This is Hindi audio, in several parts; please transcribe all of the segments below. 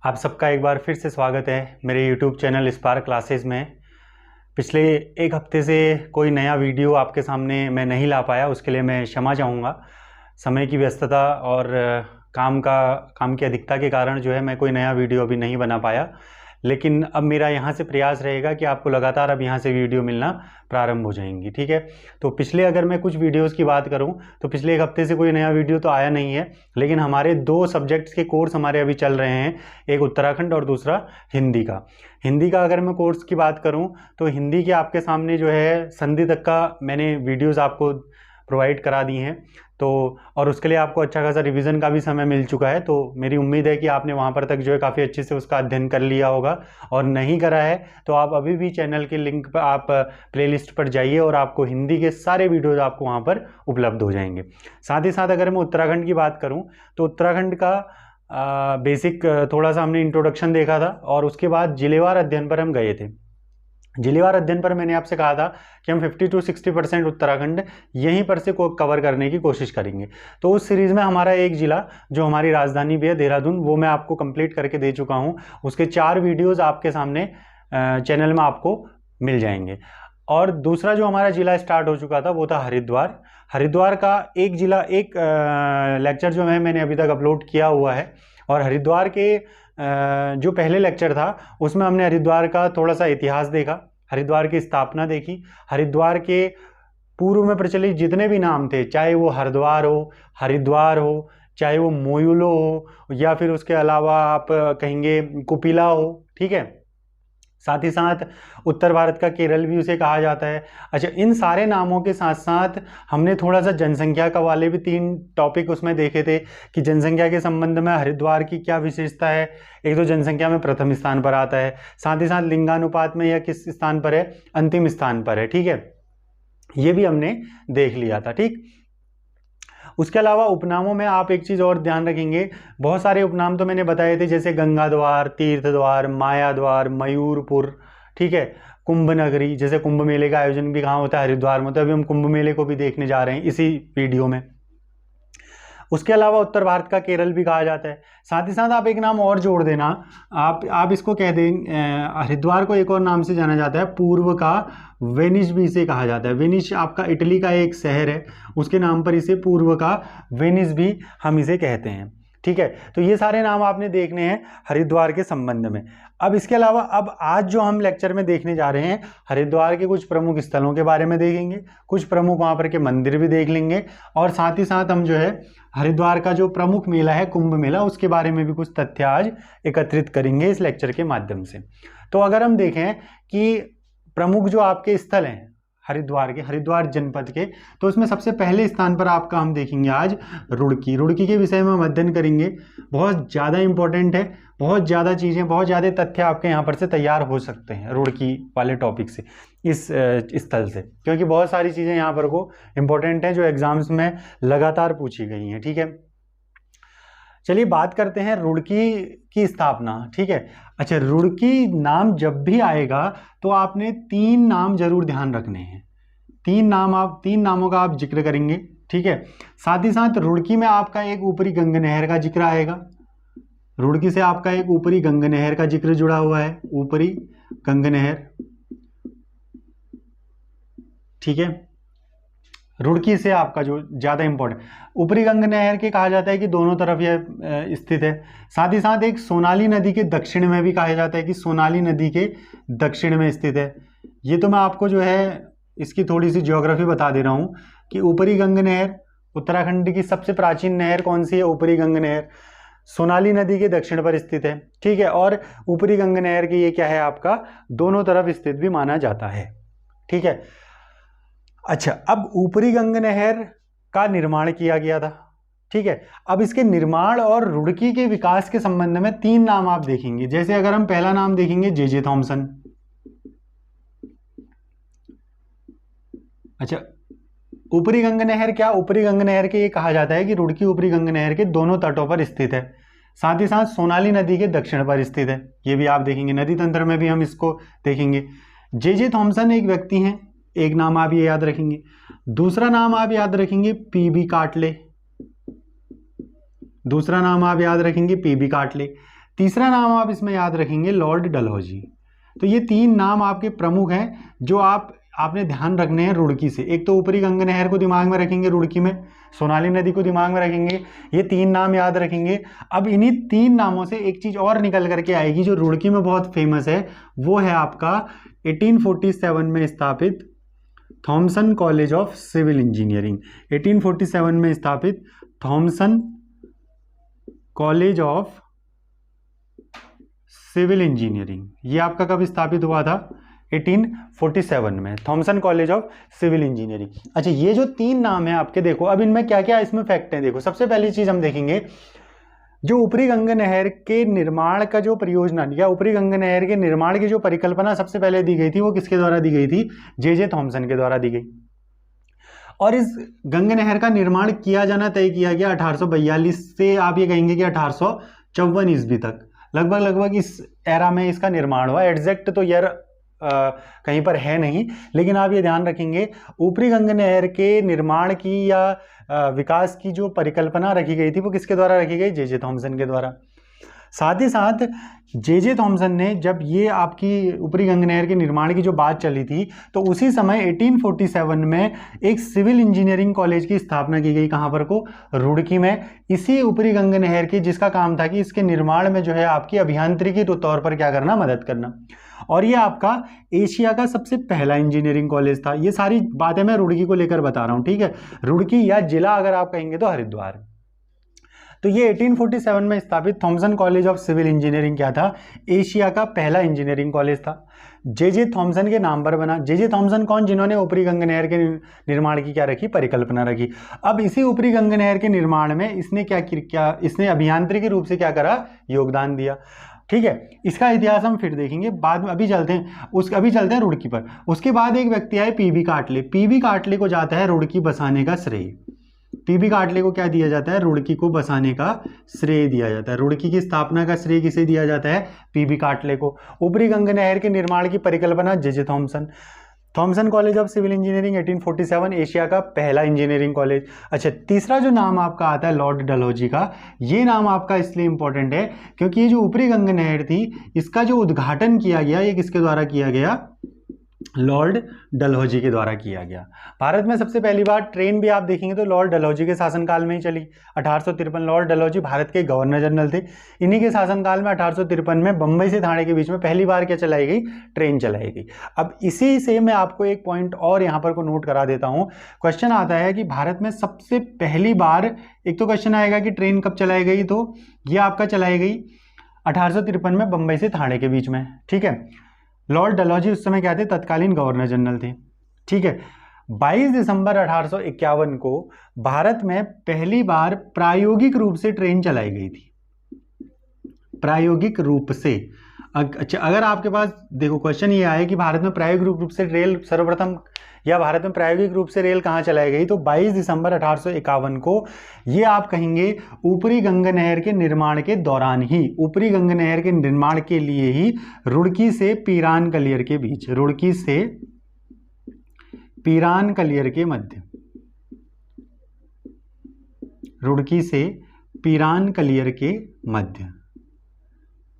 आप सबका एक बार फिर से स्वागत है मेरे YouTube चैनल स्पार्क क्लासेस में। पिछले एक हफ्ते से कोई नया वीडियो आपके सामने मैं नहीं ला पाया, उसके लिए मैं क्षमा चाहूँगा। समय की व्यस्तता और काम की अधिकता के कारण जो है मैं कोई नया वीडियो अभी नहीं बना पाया, लेकिन अब मेरा यहाँ से प्रयास रहेगा कि आपको लगातार अब यहाँ से वीडियो मिलना प्रारंभ हो जाएंगी। ठीक है, तो पिछले अगर मैं कुछ वीडियोस की बात करूँ तो पिछले एक हफ्ते से कोई नया वीडियो तो आया नहीं है, लेकिन हमारे दो सब्जेक्ट्स के कोर्स हमारे अभी चल रहे हैं, एक उत्तराखंड और दूसरा हिंदी का अगर मैं कोर्स की बात करूं तो हिंदी के आपके सामने जो है संधि तक का मैंने वीडियोस आपको प्रोवाइड करा दी हैं, तो और उसके लिए आपको अच्छा खासा रिवीजन का भी समय मिल चुका है। तो मेरी उम्मीद है कि आपने वहां पर तक जो है काफ़ी अच्छे से उसका अध्ययन कर लिया होगा, और नहीं करा है तो आप अभी भी चैनल के लिंक पर आप प्लेलिस्ट पर जाइए और आपको हिंदी के सारे वीडियोज आपको वहां पर उपलब्ध हो जाएंगे। साथ ही साथ अगर मैं उत्तराखंड की बात करूँ तो उत्तराखंड का बेसिक थोड़ा सा हमने इंट्रोडक्शन देखा था, और उसके बाद जिलेवार अध्ययन पर हम गए थे। जिलेवार अध्ययन पर मैंने आपसे कहा था कि हम 50 to 60% उत्तराखंड यहीं पर से कवर करने की कोशिश करेंगे। तो उस सीरीज़ में हमारा एक ज़िला जो हमारी राजधानी भी है देहरादून, वो मैं आपको कंप्लीट करके दे चुका हूँ। उसके 4 वीडियोज़ आपके सामने चैनल में आपको मिल जाएंगे। और दूसरा जो हमारा ज़िला स्टार्ट हो चुका था वो था हरिद्वार का एक लेक्चर जो है मैंने अभी तक अपलोड किया हुआ है। और हरिद्वार के जो पहले लेक्चर था उसमें हमने हरिद्वार का थोड़ा सा इतिहास देखा, हरिद्वार की स्थापना देखी, हरिद्वार के पूर्व में प्रचलित जितने भी नाम थे, चाहे वो हरिद्वार हो, चाहे वो मोयुलो हो, या फिर उसके अलावा आप कहेंगे कुपिला हो। ठीक है, साथ ही साथ उत्तर भारत का केरल भी उसे कहा जाता है। अच्छा, इन सारे नामों के साथ साथ हमने थोड़ा सा जनसंख्या का वाले भी 3 टॉपिक उसमें देखे थे कि जनसंख्या के संबंध में हरिद्वार की क्या विशेषता है। एक तो जनसंख्या में प्रथम स्थान पर आता है, साथ ही साथ लिंगानुपात में यह किस स्थान पर है, अंतिम स्थान पर है। ठीक है, ये भी हमने देख लिया था। ठीक, उसके अलावा उपनामों में आप एक चीज़ और ध्यान रखेंगे, बहुत सारे उपनाम तो मैंने बताए थे, जैसे गंगा द्वार, तीर्थ द्वार, माया द्वार, मयूरपुर। ठीक है, कुंभ नगरी, जैसे कुंभ मेले का आयोजन भी कहाँ होता है, हरिद्वार में, तो अभी हम कुंभ मेले को भी देखने जा रहे हैं इसी वीडियो में। उसके अलावा उत्तर भारत का केरल भी कहा जाता है। साथ ही साथ आप एक नाम और जोड़ देना, आप इसको कह दें, हरिद्वार को एक और नाम से जाना जाता है, पूर्व का वेनिस भी इसे कहा जाता है। वेनिस आपका इटली का एक शहर है, उसके नाम पर इसे पूर्व का वेनिस भी हम इसे कहते हैं। ठीक है, तो ये सारे नाम आपने देखने हैं हरिद्वार के संबंध में। अब इसके अलावा अब आज जो हम लेक्चर में देखने जा रहे हैं, हरिद्वार के कुछ प्रमुख स्थलों के बारे में देखेंगे, कुछ प्रमुख वहाँ पर के मंदिर भी देख लेंगे, और साथ ही साथ हम जो है हरिद्वार का जो प्रमुख मेला है कुंभ मेला, उसके बारे में भी कुछ तथ्य आज एकत्रित करेंगे इस लेक्चर के माध्यम से। तो अगर हम देखें कि प्रमुख जो आपके स्थल हैं हरिद्वार जनपद के, तो उसमें सबसे पहले स्थान पर आपका हम देखेंगे आज रुड़की के विषय में हम अध्ययन करेंगे। बहुत ज़्यादा इंपॉर्टेंट है, बहुत ज़्यादा चीज़ें, बहुत ज़्यादा तथ्य आपके यहाँ पर से तैयार हो सकते हैं रुड़की वाले टॉपिक से, इस स्थल से, क्योंकि बहुत सारी चीज़ें यहाँ पर को इंपॉर्टेंट हैं जो एग्जाम्स में लगातार पूछी गई हैं। ठीक है, चलिए बात करते हैं रुड़की की स्थापना। ठीक है, अच्छा, रुड़की नाम जब भी आएगा तो आपने 3 नाम जरूर ध्यान रखने हैं। 3 नामों का आप जिक्र करेंगे। ठीक है, साथ ही साथ रुड़की में आपका एक ऊपरी गंग नहर का जिक्र आएगा। रुड़की से आपका एक ऊपरी गंग नहर का जिक्र जुड़ा हुआ है, ऊपरी गंग नहर। ठीक है, रुड़की से आपका जो ज़्यादा इंपॉर्टेंट, ऊपरी गंग नहर के कहा जाता है कि दोनों तरफ यह स्थित है। साथ ही साथ एक सोनाली नदी के दक्षिण में भी कहा जाता है कि सोनाली नदी के दक्षिण में स्थित है। ये तो मैं आपको जो है इसकी थोड़ी सी ज्योग्राफी बता दे रहा हूँ कि ऊपरी गंग नहर, उत्तराखंड की सबसे प्राचीन नहर कौन सी है, ऊपरी गंग नहर, सोनाली नदी के दक्षिण पर स्थित है। ठीक है, और ऊपरी गंग नहर की ये क्या है, आपका दोनों तरफ स्थित भी माना जाता है। ठीक है, अच्छा, अब ऊपरी गंग नहर का निर्माण किया गया था। ठीक है, अब इसके निर्माण और रुड़की के विकास के संबंध में 3 नाम आप देखेंगे। जैसे अगर हम पहला नाम देखेंगे जे थॉमसन। अच्छा, ऊपरी गंग नहर क्या, ऊपरी गंग नहर के ये कहा जाता है कि रुड़की ऊपरी गंग नहर के दोनों तटों पर स्थित है, साथ ही साथ सोनाली नदी के दक्षिण पर स्थित है। ये भी आप देखेंगे, नदी तंत्र में भी हम इसको देखेंगे। जे थॉमसन एक व्यक्ति हैं, एक नाम आप ये याद रखेंगे। दूसरा नाम आप याद रखेंगे पीबी काटले। तीसरा नाम आप इसमें याद रखेंगे लॉर्ड डलहौजी। तो ये 3 नाम आपके प्रमुख हैं जो आपने ध्यान रखने हैं रुड़की से। एक तो ऊपरी गंगा नहर को दिमाग में रखेंगे रुड़की में, सोनाली नदी को दिमाग में रखेंगे, ये 3 नाम याद रखेंगे। अब इन्हीं 3 नामों से एक चीज और निकल करके आएगी जो रुड़की में बहुत फेमस है, वो है आपका 1847 में स्थापित Thomson college of civil engineering. 1847 में स्थापित Thomson college of civil engineering, ये आपका कब स्थापित हुआ था? 1847 में, Thomson college of civil engineering. अच्छा, ये जो 3 नाम है आपके, देखो अब इनमें क्या क्या इसमें फैक्ट है। देखो सबसे पहली चीज हम देखेंगे, जो ऊपरी गंगा नहर के निर्माण का जो परियोजना या ऊपरी गंगा नहर के निर्माण की जो परिकल्पना सबसे पहले दी गई थी, वो किसके द्वारा दी गई थी? जे थॉमसन के द्वारा दी गई। और इस गंगा नहर का निर्माण किया जाना तय किया गया 1842 से आप ये कहेंगे कि 1854 ईस्वी तक, लगभग इस एरा में इसका निर्माण हुआ। एग्जैक्ट तो यार कहीं पर है नहीं, लेकिन आप ये ध्यान रखेंगे ऊपरी गंगा नहर के निर्माण की या विकास की जो परिकल्पना रखी गई थी वो किसके द्वारा रखी गई? जे थॉमसन के द्वारा। साथ ही साथ जे थॉमसन ने जब ये आपकी ऊपरी गंगा नहर के निर्माण की जो बात चली थी, तो उसी समय 1847 में एक सिविल इंजीनियरिंग कॉलेज की स्थापना की गई। कहाँ पर को? रुड़की में, इसी ऊपरी गंगा नहर की, जिसका काम था कि इसके निर्माण में जो है आपकी अभियांत्रिकी के तौर पर क्या करना? मदद करना। और ये आपका एशिया का सबसे पहला इंजीनियरिंग कॉलेज था। ये सारी बातें मैं रुड़की को लेकर बता रहा हूँ, ठीक है। रुड़की या जिला अगर आप कहेंगे तो हरिद्वार। तो ये 1847 में स्थापित Thomson college of civil engineering क्या था? एशिया का पहला इंजीनियरिंग कॉलेज था। जे थॉमसन के नाम पर बना। जे थॉमसन कौन? जिन्होंने ऊपरी गंगा नहर के निर्माण की क्या रखी? परिकल्पना रखी। अब इसी ऊपरी गंगा नहर के निर्माण में इसने क्या इसने अभियांत्रिकी रूप से क्या करा? योगदान दिया, ठीक है। इसका इतिहास हम फिर देखेंगे बाद में, अभी चलते हैं रुड़की पर। उसके बाद एक व्यक्ति आए पीबी काटले। पीबी काटले को जाता है रुड़की बसाने का श्रेय। पीबी काटले को क्या दिया जाता है? रुड़की को बसाने का श्रेय दिया जाता है। रुड़की की स्थापना का श्रेय किसे दिया जाता है? पीबी काटले को। ऊपरी गंगा नहर के निर्माण की परिकल्पना J Thomson. Thomson college of civil engineering 1847, Asia का पहला इंजीनियरिंग कॉलेज। अच्छा, तीसरा जो नाम आपका आता है लॉर्ड डलहौजी का, ये नाम आपका इसलिए इंपॉर्टेंट है क्योंकि ये जो ऊपरी गंगा नहर थी, इसका जो उद्घाटन किया गया, ये किसके द्वारा किया गया? लॉर्ड डलहौजी के द्वारा किया गया। भारत में सबसे पहली बार ट्रेन भी आप देखेंगे तो लॉर्ड डलहौजी के शासनकाल में ही चली। 1853, लॉर्ड डलहौजी भारत के गवर्नर जनरल थे। इन्हीं के शासनकाल में 1853 में बंबई से ठाणे के बीच में पहली बार क्या चलाई गई? ट्रेन चलाई गई। अब इसी से मैं आपको एक पॉइंट और यहाँ पर को नोट करा देता हूँ। क्वेश्चन आता है कि भारत में सबसे पहली बार, एक तो क्वेश्चन आएगा कि ट्रेन कब चलाई गई, तो ये आपका चलाई गई 1853 में बंबई से ठाणे के बीच में, ठीक है। लॉर्ड डलहौजी उस समय क्या थे? तत्कालीन गवर्नर जनरल थे, ठीक है। 22 दिसंबर 1851 को भारत में पहली बार प्रायोगिक रूप से ट्रेन चलाई गई थी। प्रायोगिक रूप से। अच्छा, अगर आपके पास देखो क्वेश्चन ये आए कि भारत में प्रायोगिक रूप से रेल सर्वप्रथम, या भारत में प्रायोगिक रूप से रेल कहाँ चलाई गई, तो 22 दिसंबर 1851 को ये आप कहेंगे ऊपरी गंगा नहर के निर्माण के दौरान ही, ऊपरी गंगा नहर के निर्माण के लिए ही रुड़की से पीरान कलियर के बीच, रुड़की से पीरान कलियर के मध्य, रुड़की से पीरान कलियर के मध्य।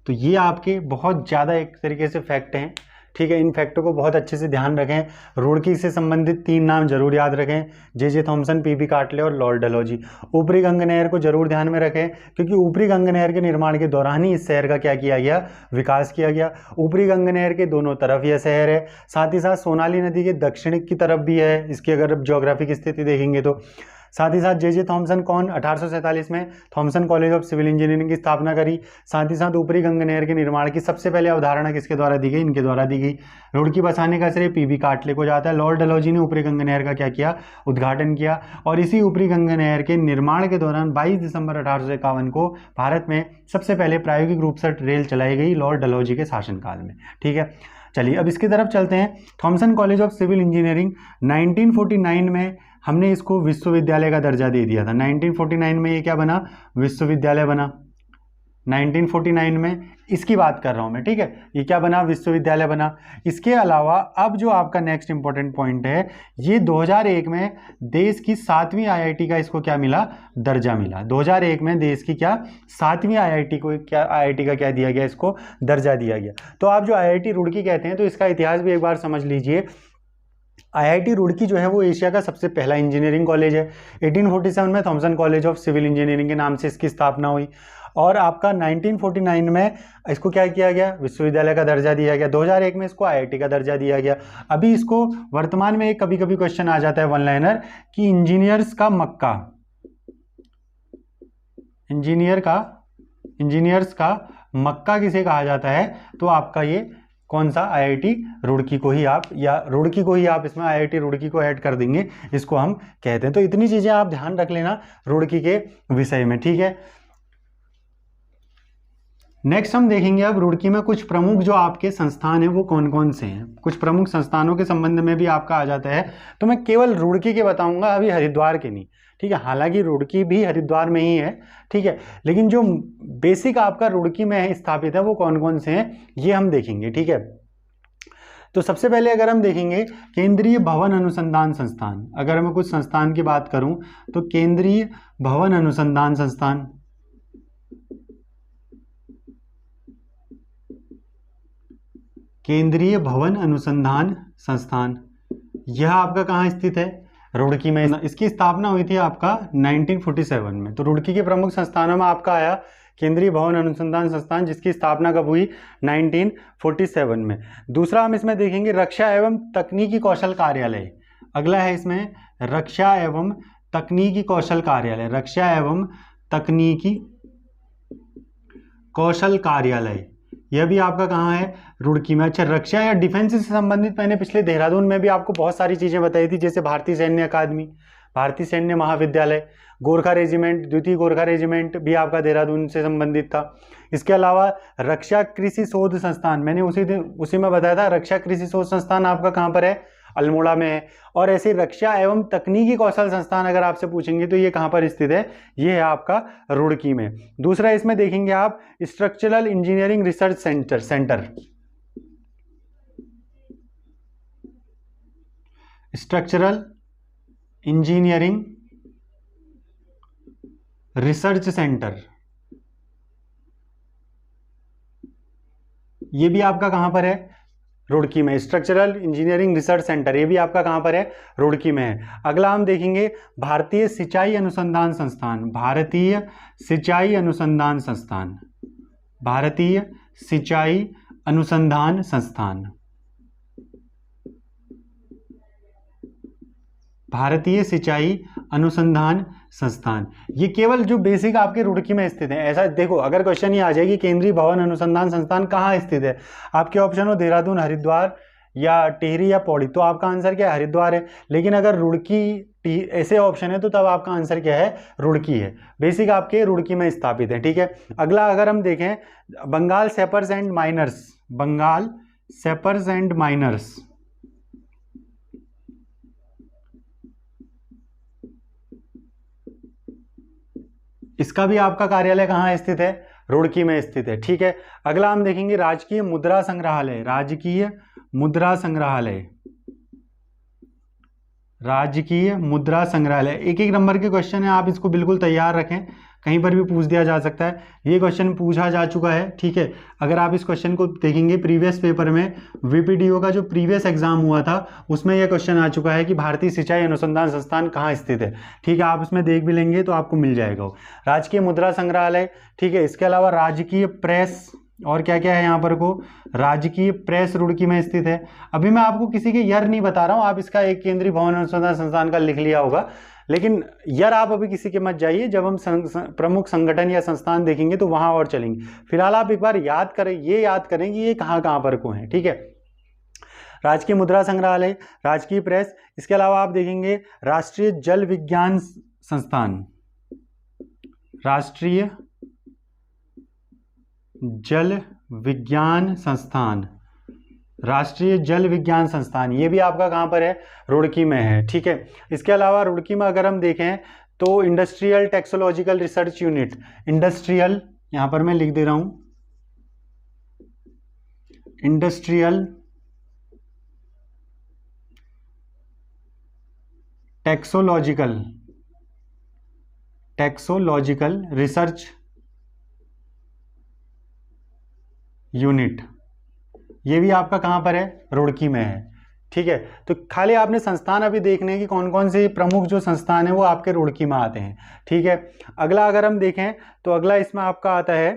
तो ये आपके बहुत ज़्यादा एक तरीके से फैक्ट हैं, ठीक है। इन फैक्टों को बहुत अच्छे से ध्यान रखें। रुड़की से संबंधित 3 नाम जरूर याद रखें, जे थॉमसन, पीबी काटले और लॉर्ड डलहौजी। ऊपरी गंगा नहर को जरूर ध्यान में रखें क्योंकि ऊपरी गंगा नहर के निर्माण के दौरान ही इस शहर का क्या किया गया? विकास किया गया। ऊपरी गंगा नहर के दोनों तरफ यह शहर है, साथ ही साथ सोनाली नदी के दक्षिण की तरफ भी है, इसकी अगर ज्योग्राफिक स्थिति देखेंगे तो। साथ ही साथ जे थॉमसन कौन? 1847 में Thomson college of civil engineering की स्थापना करी। साथ ही साथ ऊपरी गंगा नहर के निर्माण की सबसे पहले अवधारणा किसके द्वारा दी गई? इनके द्वारा दी गई। रुड़की बसाने का श्रेय पीबी काटले को जाता है। लॉर्ड डलहौजी ने ऊपरी गंगा नहर का क्या किया? उद्घाटन किया। और इसी ऊपरी गंगा नहर के निर्माण के दौरान 22 दिसंबर 1851 को भारत में सबसे पहले प्रायोगिक रूप से रेल चलाई गई लॉर्ड डलहौजी के शासनकाल में, ठीक है। चलिए अब इसकी तरफ चलते हैं। Thomson college of civil engineering 1949 में हमने इसको विश्वविद्यालय का दर्जा दे दिया था। 1949 में ये क्या बना? विश्वविद्यालय बना। 1949 में, इसकी बात कर रहा हूं मैं, ठीक है। ये क्या बना, विश्वविद्यालय बना। इसके अलावा अब जो आपका नेक्स्ट इंपॉर्टेंट पॉइंट है, ये 2001 में देश की 7वीं आईआईटी का इसको क्या मिला, दर्जा मिला। 2001 में देश की क्या 7वीं आईआईटी को क्या, आईआईटी का क्या दिया गया, इसको दर्जा दिया गया। तो आप जो आईआईटी रुड़की कहते हैं, तो इसका इतिहास भी एक बार समझ लीजिए। आईआईटी रुड़की जो है वो एशिया का सबसे पहला इंजीनियरिंग कॉलेज है। 1847 में Thomson college of civil engineering के नाम से इसकी स्थापना हुई, और आपका 1949 में इसको क्या किया गया, विश्वविद्यालय का दर्जा दिया गया। 2001 में इसको आईआईटी का दर्जा दिया गया। अभी इसको वर्तमान में कभी कभी क्वेश्चन आ जाता है वन लाइनर कि इंजीनियर्स का मक्का, इंजीनियर्स का मक्का किसे कहा जाता है, तो आपका ये कौन सा, आईआईटी रुड़की को ही आप, या रुड़की को ही आप इसमें आईआईटी रुड़की को ऐड कर देंगे, इसको हम कहते हैं। तो इतनी चीजें आप ध्यान रख लेना रुड़की के विषय में, ठीक है। नेक्स्ट हम देखेंगे अब रुड़की में कुछ प्रमुख जो आपके संस्थान हैं वो कौन कौन से हैं। कुछ प्रमुख संस्थानों के संबंध में भी आपका आ जाता है, तो मैं केवल रुड़की के बताऊंगा, अभी हरिद्वार के नहीं, ठीक है। हालांकि रुड़की भी हरिद्वार में ही है, ठीक है, लेकिन जो बेसिक आपका रुड़की में स्थापित है वो कौन कौन से हैं ये हम देखेंगे, ठीक है। तो सबसे पहले अगर हम देखेंगे केंद्रीय भवन अनुसंधान संस्थान, अगर मैं कुछ संस्थान की बात करूं तो केंद्रीय भवन अनुसंधान संस्थान, केंद्रीय भवन अनुसंधान संस्थान, यह आपका कहाँ स्थित है, रुड़की में। इसकी स्थापना हुई थी आपका 1947 में। तो रुड़की के प्रमुख संस्थानों में आपका आया केंद्रीय भवन अनुसंधान संस्थान, जिसकी स्थापना कब हुई, 1947 में। दूसरा हम इसमें देखेंगे रक्षा एवं तकनीकी कौशल कार्यालय। अगला है इसमें रक्षा एवं तकनीकी कौशल कार्यालय, रक्षा एवं तकनीकी कौशल कार्यालय, यह भी आपका कहाँ है, रुड़की में। अच्छा, रक्षा या डिफेंस से संबंधित मैंने पिछले देहरादून में भी आपको बहुत सारी चीजें बताई थी, जैसे भारतीय सैन्य अकादमी, भारतीय सैन्य महाविद्यालय, गोरखा रेजिमेंट, द्वितीय गोरखा रेजिमेंट भी आपका देहरादून से संबंधित था। इसके अलावा रक्षा कृषि शोध संस्थान, मैंने उसी में बताया था, रक्षा कृषि शोध संस्थान आपका कहाँ पर है, अल्मोड़ा में है। और ऐसे रक्षा एवं तकनीकी कौशल संस्थान अगर आपसे पूछेंगे तो ये कहाँ पर स्थित है, ये है आपका रुड़की में। दूसरा इसमें देखेंगे आप structural engineering research centre, structural engineering research centre, ये भी आपका कहां पर है, रुड़की में। स्ट्रक्चरल इंजीनियरिंग रिसर्च सेंटर, ये भी आपका कहां पर है, रुड़की में है। अगला हम देखेंगे भारतीय सिंचाई अनुसंधान संस्थान, भारतीय सिंचाई अनुसंधान संस्थान, भारतीय सिंचाई अनुसंधान संस्थान, भारतीय सिंचाई अनुसंधान संस्थान। ये केवल जो बेसिक आपके रुड़की में स्थित है। ऐसा देखो, अगर क्वेश्चन ये आ जाएगी केंद्रीय भवन अनुसंधान संस्थान कहाँ स्थित है, आपके ऑप्शन हो देहरादून, हरिद्वार या टिहरी या पौड़ी, तो आपका आंसर क्या है, हरिद्वार है। लेकिन अगर रुड़की ऐसे ऑप्शन है तो तब आपका आंसर क्या है, रुड़की है। बेसिक आपके रुड़की में स्थापित है, ठीक है। अगला अगर हम देखें Bengal sappers and miners, Bengal sappers and miners, इसका भी आपका कार्यालय कहाँ स्थित है, रुड़की में स्थित है, ठीक है। अगला हम देखेंगे राजकीय मुद्रा संग्रहालय, राजकीय मुद्रा संग्रहालय, राजकीय मुद्रा संग्रहालय। एक एक नंबर के क्वेश्चन है, आप इसको बिल्कुल तैयार रखें, कहीं पर भी पूछ दिया जा सकता है। ये क्वेश्चन पूछा जा चुका है, ठीक है। अगर आप इस क्वेश्चन को देखेंगे प्रीवियस पेपर में, वीपीडीओ का जो प्रीवियस एग्जाम हुआ था उसमें यह क्वेश्चन आ चुका है कि भारतीय सिंचाई अनुसंधान संस्थान कहाँ स्थित है, ठीक है। आप इसमें देख भी लेंगे तो आपको मिल जाएगा वो राजकीय मुद्रा संग्रहालय, ठीक है। इसके अलावा राजकीय प्रेस, और क्या क्या है यहाँ पर को, राजकीय प्रेस रुड़की में स्थित है। अभी मैं आपको किसी के ईयर नहीं बता रहा हूँ, आप इसका एक केंद्रीय भवन अनुसंधान संस्थान का लिख लिया होगा, लेकिन यार आप अभी किसी के मत जाइए, जब हम प्रमुख संगठन या संस्थान देखेंगे तो वहां और चलेंगे। फिलहाल आप एक बार याद करें, ये याद करें कि ये कहाँ पर को है, ठीक है। राजकीय मुद्रा संग्रहालय, राजकीय प्रेस, इसके अलावा आप देखेंगे राष्ट्रीय जल विज्ञान संस्थान, राष्ट्रीय जल विज्ञान संस्थान, राष्ट्रीय जल विज्ञान संस्थान, ये भी आपका कहाँ पर है, रुड़की में है, ठीक है। इसके अलावा रुड़की में अगर हम देखें तो industrial technological research unit, industrial यहाँ पर मैं लिख दे रहा हूँ इंडस्ट्रियल टैक्सोलॉजिकल रिसर्च यूनिट। ये भी आपका कहाँ पर है, रुड़की में है। ठीक है, तो खाली आपने संस्थान अभी देखने कि कौन कौन से प्रमुख जो संस्थान है वो आपके रुड़की में आते हैं। ठीक है, अगला अगर हम देखें तो अगला इसमें आपका आता है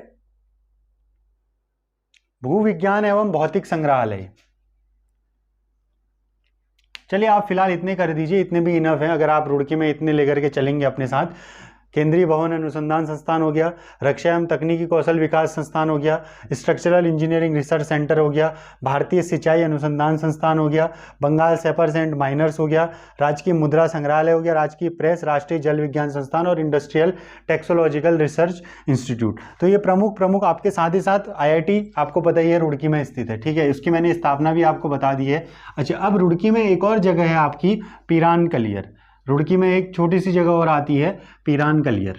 भूविज्ञान एवं भौतिक संग्रहालय। चलिए आप फिलहाल इतने कर दीजिए, इतने भी इनफ है। अगर आप रुड़की में इतने लेकर के चलेंगे अपने साथ, केंद्रीय भवन अनुसंधान संस्थान हो गया, रक्षा एवं तकनीकी कौशल विकास संस्थान हो गया, स्ट्रक्चरल इंजीनियरिंग रिसर्च सेंटर हो गया, भारतीय सिंचाई अनुसंधान संस्थान हो गया, बंगाल सेपर्स एंड माइनर्स हो गया, राजकीय मुद्रा संग्रहालय हो गया, राजकीय प्रेस, राष्ट्रीय जल विज्ञान संस्थान और इंडस्ट्रियल टैक्सोलॉजिकल रिसर्च इंस्टीट्यूट। तो ये प्रमुख आपके साथ ही साथ IIT आपको पता ही है रुड़की में स्थित है। ठीक है, इसकी मैंने स्थापना भी आपको बता दी है। अच्छा, अब रुड़की में एक और जगह है आपकी पीरान कलियर। रुड़की में एक छोटी सी जगह और आती है पीरान कलियर,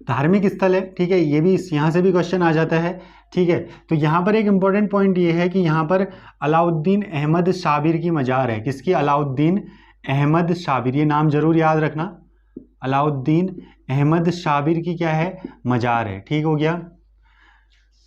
धार्मिक स्थल है। ठीक है, ये भी यहाँ से भी क्वेश्चन आ जाता है। ठीक है, तो यहाँ पर एक इंपॉर्टेंट पॉइंट ये है कि यहाँ पर अलाउद्दीन अहमद शाबिर की मजार है। किसकी? अलाउद्दीन अहमद शाबिर, ये नाम जरूर याद रखना। अलाउद्दीन अहमद शाबिर की क्या है? मजार है। ठीक हो गया,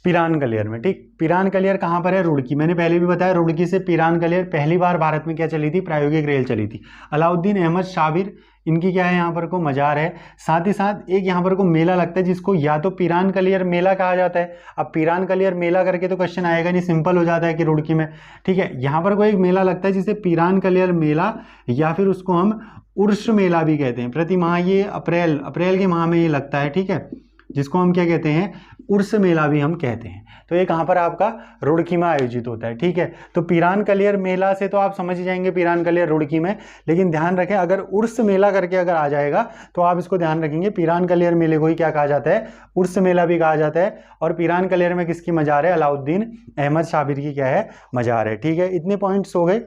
पीरान कलियर में। ठीक, पीरान कलियर कहाँ पर है? रुड़की। मैंने पहले भी बताया रुड़की से पीरान कलियर पहली बार भारत में क्या चली थी? प्रायोगिक रेल चली थी। अलाउद्दीन अहमद शाबिर, इनकी क्या है यहाँ पर को मजार है। साथ ही साथ एक यहाँ पर को मेला लगता है जिसको या तो पीरान कलियर मेला कहा जाता है। अब पीरान कलियर मेला करके तो क्वेश्चन आएगा नहीं, सिंपल हो जाता है कि रुड़की में। ठीक है, यहाँ पर कोई एक मेला लगता है जिसे पीरान कलियर मेला या फिर उसको हम उर्स मेला भी कहते हैं। प्रति माह ये अप्रैल के माह में ये लगता है। ठीक है, जिसको हम क्या कहते हैं? उर्स मेला भी हम कहते हैं। तो ये कहाँ पर आपका? रुड़की में आयोजित होता है। ठीक है, तो पीरान कलियर मेला से तो आप समझ ही जाएंगे पीरान कलियर रुड़की में, लेकिन ध्यान रखें अगर उर्स मेला करके अगर आ जाएगा तो आप इसको ध्यान रखेंगे पीरान कलियर मेले को ही क्या कहा जाता है? उर्स मेला भी कहा जाता है। और पीरान कलियर में किसकी मजार है? अलाउद्दीन अहमद शाबिर की क्या है? मजार है। ठीक है, इतने पॉइंट्स हो गए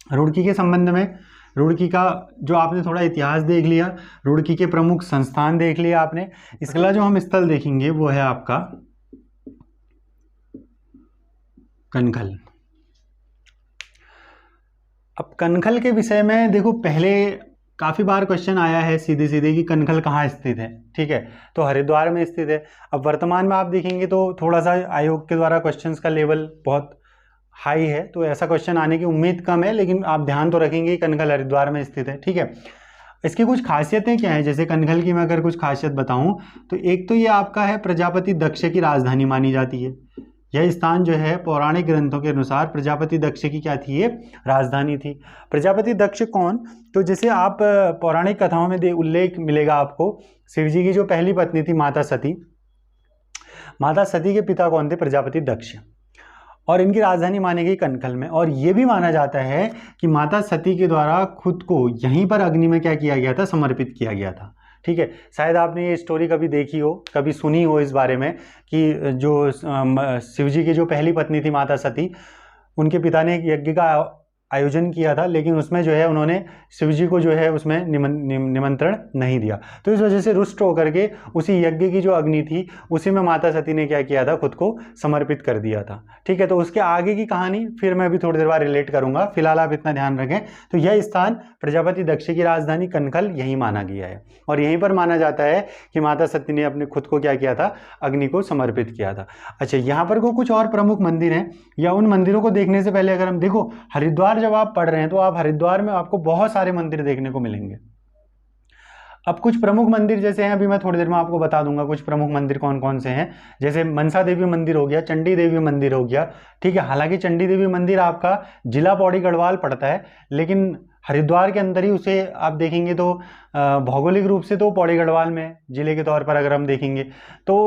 रुड़की के संबंध में। रुड़की का जो आपने थोड़ा इतिहास देख लिया, रुड़की के प्रमुख संस्थान देख लिया आपने। इसके अलावा जो हम स्थल देखेंगे वो है आपका कनखल। अब कनखल के विषय में देखो, पहले काफ़ी बार क्वेश्चन आया है सीधे सीधे कि कनखल कहाँ स्थित है। ठीक है, तो हरिद्वार में स्थित है। अब वर्तमान में आप देखेंगे तो थोड़ा सा आयोग के द्वारा क्वेश्चंस का लेवल बहुत हाई है, तो ऐसा क्वेश्चन आने की उम्मीद कम है, लेकिन आप ध्यान तो रखेंगे कनखल हरिद्वार में स्थित है। ठीक है, इसकी कुछ खासियतें क्या हैं? जैसे कनखल की मैं अगर कुछ खासियत बताऊं तो एक तो ये आपका है प्रजापति दक्ष की राजधानी मानी जाती है। यह स्थान जो है पौराणिक ग्रंथों के अनुसार प्रजापति दक्ष की क्या थी? ये राजधानी थी। प्रजापति दक्ष कौन? तो जैसे आप पौराणिक कथाओं में उल्लेख मिलेगा आपको, शिव जी की जो पहली पत्नी थी माता सती, माता सती के पिता कौन थे? प्रजापति दक्ष। और इनकी राजधानी मानी गई कनखल में। और ये भी माना जाता है कि माता सती के द्वारा खुद को यहीं पर अग्नि में क्या किया गया था? समर्पित किया गया था। ठीक है, शायद आपने ये स्टोरी कभी देखी हो, कभी सुनी हो इस बारे में कि जो शिव जी की जो पहली पत्नी थी माता सती, उनके पिता ने एक यज्ञ का आयोजन किया था, लेकिन उसमें जो है उन्होंने शिव जी को जो है उसमें निमंत्रण नहीं दिया। तो इस वजह से रुष्ट होकर के उसी यज्ञ की जो अग्नि थी उसी में माता सती ने क्या किया था? खुद को समर्पित कर दिया था। ठीक है, तो उसके आगे की कहानी फिर मैं भी थोड़ी देर बाद रिलेट करूंगा, फिलहाल आप इतना ध्यान रखें। तो यह स्थान प्रजापति दक्ष की राजधानी कनखल यही माना गया है, और यहीं पर माना जाता है कि माता सती ने अपने खुद को क्या किया था? अग्नि को समर्पित किया था। अच्छा, यहाँ पर को कुछ और प्रमुख मंदिर हैं, या उन मंदिरों को देखने से पहले अगर हम देखो, हरिद्वार जब आप पढ़ रहे हैं तो आप हरिद्वार में आपको बहुत सारे मंदिर देखने को मिलेंगे। अब कुछ प्रमुख मंदिर जैसे हैं, अभी मैं थोड़ी देर में आपको बता दूंगा कुछ प्रमुख मंदिर कौन कौन से हैं। जैसे मनसा देवी मंदिर हो गया, चंडी देवी मंदिर हो गया। ठीक है, हालांकि चंडी देवी मंदिर आपका जिला पौड़ी गढ़वाल पड़ता है, लेकिन हरिद्वार के अंदर ही उसे आप देखेंगे तो भौगोलिक रूप से तो पौड़ी गढ़वाल में जिले के तौर पर अगर हम देखेंगे तो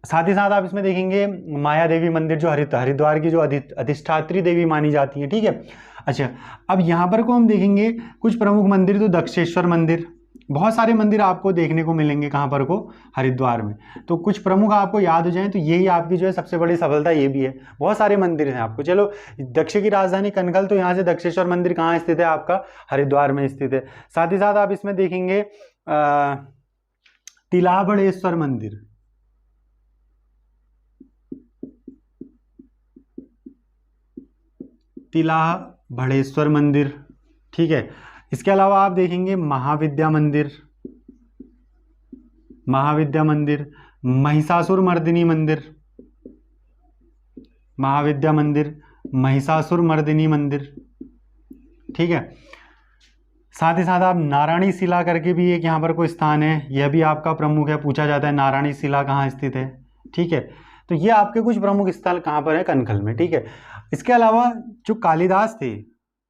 साथ ही साथ आप इसमें देखेंगे माया देवी मंदिर जो हरिद्वार की जो अधिष्ठात्री देवी मानी जाती है। ठीक है, अच्छा, अब यहाँ पर को हम देखेंगे कुछ प्रमुख मंदिर, तो दक्षेश्वर मंदिर, बहुत सारे मंदिर आपको देखने को मिलेंगे कहाँ पर को? हरिद्वार में। तो कुछ प्रमुख आपको याद हो जाएं तो यही आपकी जो है सबसे बड़ी सफलता ये भी है। बहुत सारे मंदिर हैं आपको। चलो, दक्ष की राजधानी कनखल, तो यहाँ से दक्षेश्वर मंदिर कहाँ स्थित है? आपका हरिद्वार में स्थित है। साथ ही साथ आप इसमें देखेंगे तिलाबड़ेश्वर मंदिर, तिलाबड़ेश्वर मंदिर, ठीक है। इसके अलावा आप देखेंगे महाविद्या मंदिर, महाविद्या मंदिर, महिषासुर मर्दिनी मंदिर, महाविद्या मंदिर, महिषासुर मर्दिनी मंदिर, ठीक है। साथ ही साथ आप नारायणी शिला करके भी एक यहाँ पर कोई स्थान है, यह भी आपका प्रमुख है, पूछा जाता है नारायणी शिला कहाँ स्थित है, ठीक है। तो ये आपके कुछ प्रमुख स्थल कहाँ पर है, कनखल में, ठीक है। इसके अलावा जो कालिदास थे,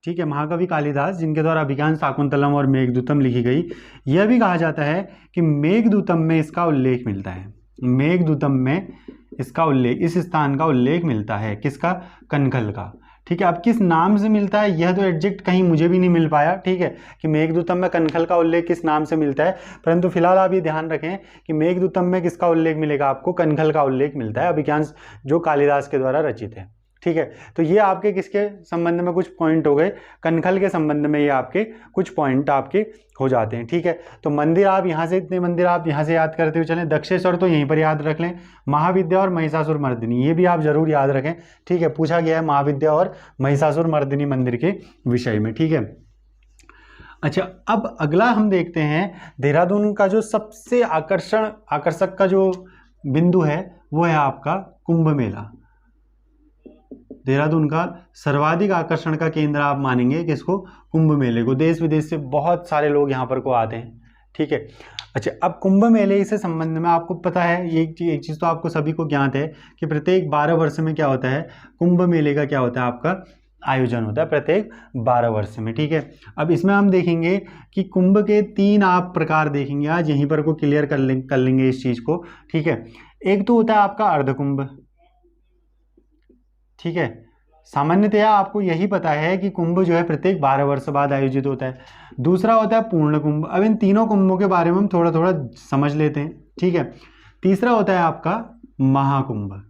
ठीक है, महाकवि कालिदास, जिनके द्वारा अभिज्ञान शाकुंतलम और मेघदूतम लिखी गई, यह भी कहा जाता है कि मेघदूतम में इसका उल्लेख मिलता है, मेघदूतम में इसका उल्लेख, इस स्थान का उल्लेख मिलता है, किसका, कनखल का, ठीक है। अब किस नाम से मिलता है यह तो एग्जैक्ट कहीं मुझे भी नहीं मिल पाया, ठीक है, कि मेघदूतम में कनखल का उल्लेख किस नाम से मिलता है, परंतु फिलहाल आप ये ध्यान रखें कि मेघदूतम में किसका उल्लेख मिलेगा, आपको कनखल का उल्लेख मिलता है, अभिज्ञान जो कालिदास के द्वारा रचित है, ठीक है। तो ये आपके किसके संबंध में कुछ पॉइंट हो गए, कनखल के संबंध में ये आपके कुछ पॉइंट आपके हो जाते हैं, ठीक है। तो मंदिर आप यहाँ से, इतने मंदिर आप यहाँ से याद करते हुए चलें, दक्षेश्वर तो यहीं पर याद रख लें, महाविद्या और महिषासुर मर्दिनी ये भी आप जरूर याद रखें, ठीक है, पूछा गया है महाविद्या और महिषासुर मर्दिनी मंदिर के विषय में, ठीक है। अच्छा, अब अगला हम देखते हैं देहरादून का जो सबसे आकर्षक का जो बिंदु है वो है आपका कुंभ मेला। देहरादून का सर्वाधिक आकर्षण का केंद्र आप मानेंगे किसको, कुंभ मेले को। देश विदेश से बहुत सारे लोग यहाँ पर को आते हैं, ठीक है। अच्छा, अब कुंभ मेले से संबंध में आपको पता है, ये एक चीज़ तो आपको सभी को ज्ञात है कि प्रत्येक 12 वर्ष में क्या होता है, कुंभ मेले का क्या होता है, आपका आयोजन होता है प्रत्येक 12 वर्ष में, ठीक है। अब इसमें हम देखेंगे कि कुंभ के 3 आप प्रकार देखेंगे, आज यहीं पर को क्लियर कर लेंगे इस चीज़ को, ठीक है। एक तो होता है आपका अर्धकुंभ, ठीक है। सामान्यतया आपको यही पता है कि कुंभ जो है प्रत्येक 12 वर्ष बाद आयोजित होता है। दूसरा होता है पूर्ण कुंभ। अब इन तीनों कुंभों के बारे में हम थोड़ा थोड़ा समझ लेते हैं, ठीक है। तीसरा होता है आपका महाकुंभ।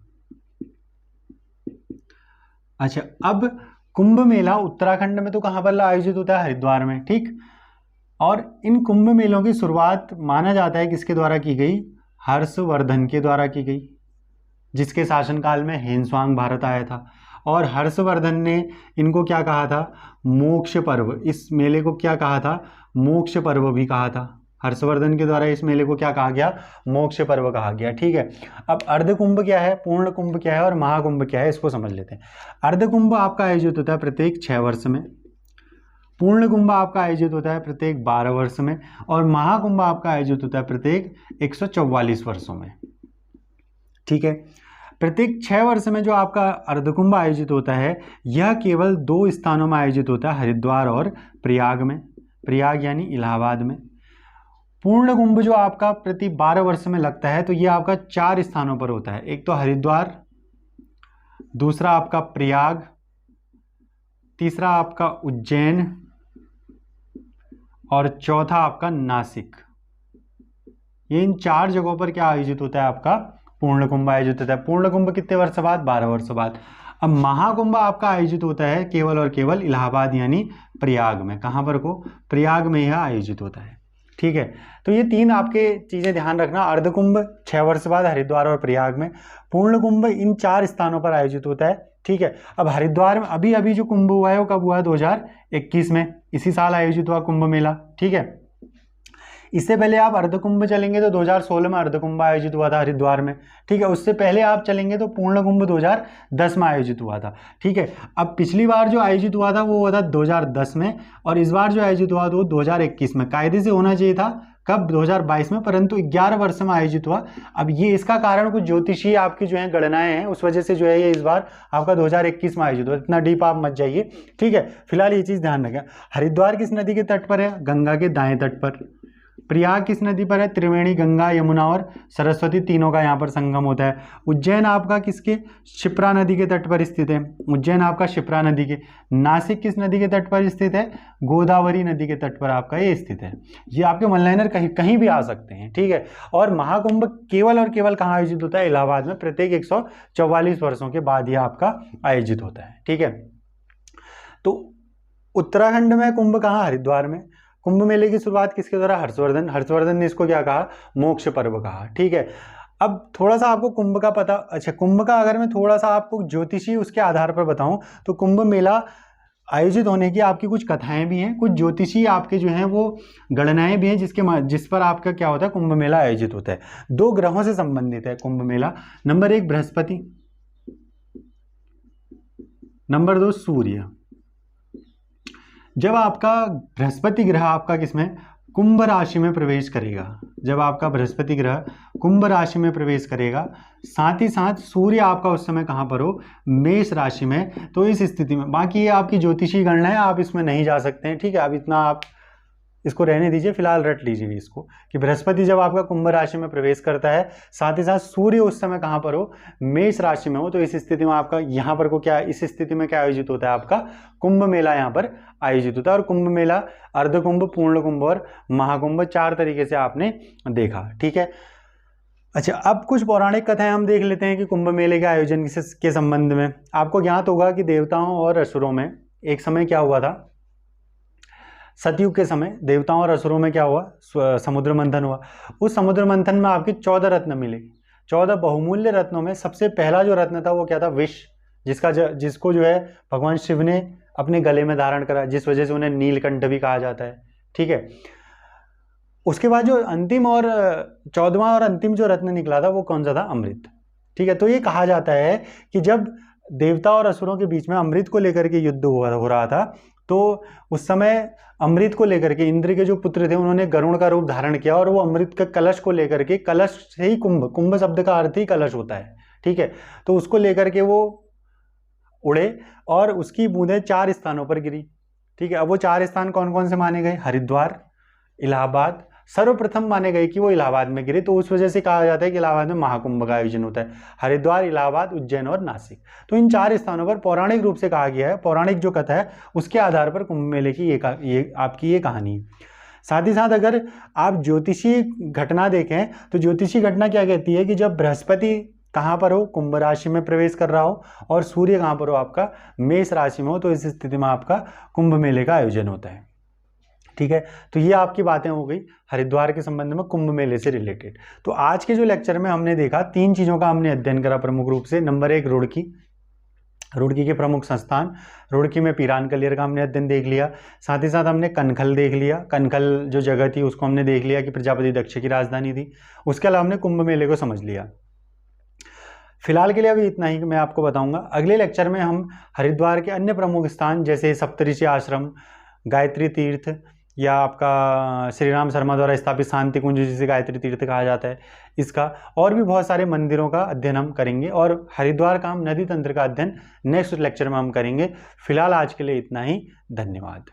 अच्छा, अब कुंभ मेला उत्तराखंड में तो कहाँ पर आयोजित होता है, हरिद्वार में, ठीक। और इन कुंभ मेलों की शुरुआत माना जाता है किसके द्वारा की गई, हर्षवर्धन के द्वारा की गई, जिसके शासनकाल में हेनस्वांग भारत आया था। और हर्षवर्धन ने इनको क्या कहा था, मोक्ष पर्व, इस मेले को क्या कहा था, मोक्ष पर्व भी कहा था। हर्षवर्धन के द्वारा इस मेले को क्या कहा गया, मोक्ष पर्व कहा गया, ठीक है। अब अर्धकुंभ क्या है, पूर्ण कुंभ क्या है और महाकुंभ क्या है, इसको समझ लेते हैं। अर्धकुंभ आपका आयोजित होता है प्रत्येक 6 वर्ष में, पूर्ण कुंभ आपका आयोजित होता है प्रत्येक 12 वर्ष में, और महाकुंभ आपका आयोजित होता है प्रत्येक 144 वर्षों में, ठीक है। प्रत्येक 6 वर्ष में जो आपका अर्धकुंभ आयोजित होता है, यह केवल 2 स्थानों में आयोजित होता है, हरिद्वार और प्रयाग में, प्रयाग यानी इलाहाबाद में। पूर्ण कुंभ जो आपका प्रति 12 वर्ष में लगता है, तो यह आपका 4 स्थानों पर होता है। एक तो हरिद्वार, दूसरा आपका प्रयाग, तीसरा आपका उज्जैन और चौथा आपका नासिक। ये इन 4 जगहों पर क्या आयोजित होता है, आपका पूर्ण कुंभ आयोजित होता है। पूर्ण कुंभ कितने वर्ष बाद, 12 वर्ष बाद। अब महाकुंभ आपका आयोजित होता है केवल और केवल इलाहाबाद यानी प्रयाग में। कहाँ पर को, प्रयाग में यह आयोजित होता है, ठीक है। तो ये 3 आपके चीज़ें ध्यान रखना, अर्धकुंभ 6 वर्ष बाद हरिद्वार और प्रयाग में, पूर्ण कुंभ इन 4 स्थानों पर आयोजित होता है, ठीक है। अब हरिद्वार में अभी जो कुंभ हुआ है वो कब हुआ है, 2021 में, इसी साल आयोजित हुआ कुंभ मेला, ठीक है। इससे पहले आप अर्धकुंभ चलेंगे तो 2016 में अर्धकुंभ आयोजित हुआ था हरिद्वार में, ठीक है। उससे पहले आप चलेंगे तो पूर्ण कुंभ 2010 में आयोजित हुआ था, ठीक है। अब पिछली बार जो आयोजित हुआ था वो हुआ था 2010 में, और इस बार जो आयोजित हुआ था वो 2021 में। कायदे से होना चाहिए था कब, 2022 में, परंतु 11 वर्ष में आयोजित हुआ। अब ये इसका कारण कुछ ज्योतिषीय आपकी जो है गणनाएं हैं, उस वजह से जो है ये इस बार आपका 2021 में आयोजित हुआ। इतना डीप आप मत जाइए, ठीक है। फिलहाल ये चीज़ ध्यान रखें। हरिद्वार किस नदी के तट पर है, गंगा के दाएं तट पर। प्रयाग किस नदी पर है, त्रिवेणी, गंगा, यमुना और सरस्वती, तीनों का यहाँ पर संगम होता है। उज्जैन आपका किसके, शिप्रा नदी के तट पर स्थित है, उज्जैन आपका शिप्रा नदी के। नासिक किस नदी के तट पर स्थित है, गोदावरी नदी के तट पर आपका ये स्थित है। ये आपके वन लाइनर कहीं भी आ सकते हैं, ठीक है। और महाकुंभ केवल और केवल कहाँ आयोजित होता है, इलाहाबाद में, प्रत्येक 144 वर्षों के बाद यह आपका आयोजित होता है, ठीक है। तो उत्तराखंड में कुंभ कहाँ, हरिद्वार में। कुंभ मेले की शुरुआत किसके द्वारा? हर्षवर्धन ने इसको क्या कहा? मोक्ष पर्व कहा। ठीक है, अब थोड़ा सा आपको कुंभ का पता, अच्छा कुंभ का अगर मैं थोड़ा सा आपको ज्योतिषी उसके आधार पर बताऊं तो कुंभ मेला आयोजित होने की आपकी कुछ कथाएं भी हैं, कुछ ज्योतिषी आपके जो हैं वो गणनाएं भी हैं जिस पर आपका क्या होता है, कुंभ मेला आयोजित होता है। 2 ग्रहों से संबंधित है कुंभ मेला। नंबर 1 बृहस्पति, नंबर 2 सूर्य। जब आपका बृहस्पति ग्रह आपका किसमें? कुंभ राशि में प्रवेश करेगा। जब आपका बृहस्पति ग्रह कुंभ राशि में प्रवेश करेगा, साथ ही साथ सूर्य आपका उस समय कहां पर हो? मेष राशि में। तो इस स्थिति में, बाकी ये आपकी ज्योतिषी गणना है, आप इसमें नहीं जा सकते हैं। ठीक है, अब इतना आप इसको रहने दीजिए, फिलहाल रट लीजिए इसको कि बृहस्पति जब आपका कुंभ राशि में प्रवेश करता है, साथ ही साथ सूर्य उस समय कहां पर हो? मेष राशि में हो। तो इस स्थिति में आपका यहां पर को क्या, इस स्थिति में क्या आयोजित होता है? आपका कुंभ मेला यहां पर आयोजित होता है। और कुंभ मेला अर्ध कुंभ, पूर्ण कुंभ और महाकुंभ 4 तरीके से आपने देखा। ठीक है, अच्छा अब कुछ पौराणिक कथाएं हम देख लेते हैं कि कुंभ मेले के आयोजन के संबंध में। आपको ज्ञात होगा कि देवताओं और असुरों में एक समय क्या हुआ था? सतयुग के समय देवताओं और असुरों में क्या हुआ? समुद्र मंथन हुआ। उस समुद्र मंथन में आपके 14 रत्न मिले। 14 बहुमूल्य रत्नों में सबसे पहला जो रत्न था वो क्या था? विष, जिसको जो है भगवान शिव ने अपने गले में धारण करा, जिस वजह से उन्हें नीलकंठ भी कहा जाता है। ठीक है, उसके बाद जो अंतिम और 14वां और अंतिम जो रत्न निकला था वो कौन सा था? अमृत। ठीक है, तो ये कहा जाता है कि जब देवता और असुरों के बीच में अमृत को लेकर के युद्ध हो रहा था, तो उस समय अमृत को लेकर के इंद्र के जो पुत्र थे उन्होंने गरुड़ का रूप धारण किया और वो अमृत के कलश को लेकर के, कलश से ही कुंभ शब्द का अर्थ ही कलश होता है। ठीक है, तो उसको लेकर के वो उड़े और उसकी बूंदें 4 स्थानों पर गिरी। ठीक है, अब वो 4 स्थान कौन कौन से माने गए? हरिद्वार, इलाहाबाद। सर्वप्रथम माने गए कि वो इलाहाबाद में गिरे, तो उस वजह से कहा जाता है कि इलाहाबाद में महाकुंभ का आयोजन होता है। हरिद्वार, इलाहाबाद, उज्जैन और नासिक, तो इन 4 स्थानों पर पौराणिक रूप से कहा गया है। पौराणिक जो कथा है उसके आधार पर कुंभ मेले की ये आपकी ये कहानी है। साथ ही साथ अगर आप ज्योतिषी घटना देखें तो ज्योतिषी घटना क्या कहती है कि जब बृहस्पति कहाँ पर हो? कुंभ राशि में प्रवेश कर रहा हो और सूर्य कहाँ पर हो? आपका मेष राशि में हो, तो इस स्थिति में आपका कुंभ मेले का आयोजन होता है। ठीक है, तो ये आपकी बातें हो गई हरिद्वार के संबंध में कुंभ मेले से रिलेटेड। तो आज के जो लेक्चर में हमने देखा 3 चीज़ों का हमने अध्ययन करा प्रमुख रूप से। नंबर 1 रुड़की के प्रमुख संस्थान, रुड़की में पीरान कलियर का हमने अध्ययन देख लिया। साथ ही साथ हमने कनखल देख लिया, कनखल जो जगह थी उसको हमने देख लिया कि प्रजापति दक्ष की राजधानी थी। उसके अलावा हमने कुंभ मेले को समझ लिया। फिलहाल के लिए अभी इतना ही मैं आपको बताऊंगा। अगले लेक्चर में हम हरिद्वार के अन्य प्रमुख स्थान जैसे सप्तऋषि आश्रम, गायत्री तीर्थ या आपका श्री राम शर्मा द्वारा स्थापित शांति कुंज जिसे गायत्री तीर्थ कहा जाता है, इसका और भी बहुत सारे मंदिरों का अध्ययन हम करेंगे और हरिद्वार का हम नदी तंत्र का अध्ययन नेक्स्ट लेक्चर में हम करेंगे। फिलहाल आज के लिए इतना ही, धन्यवाद।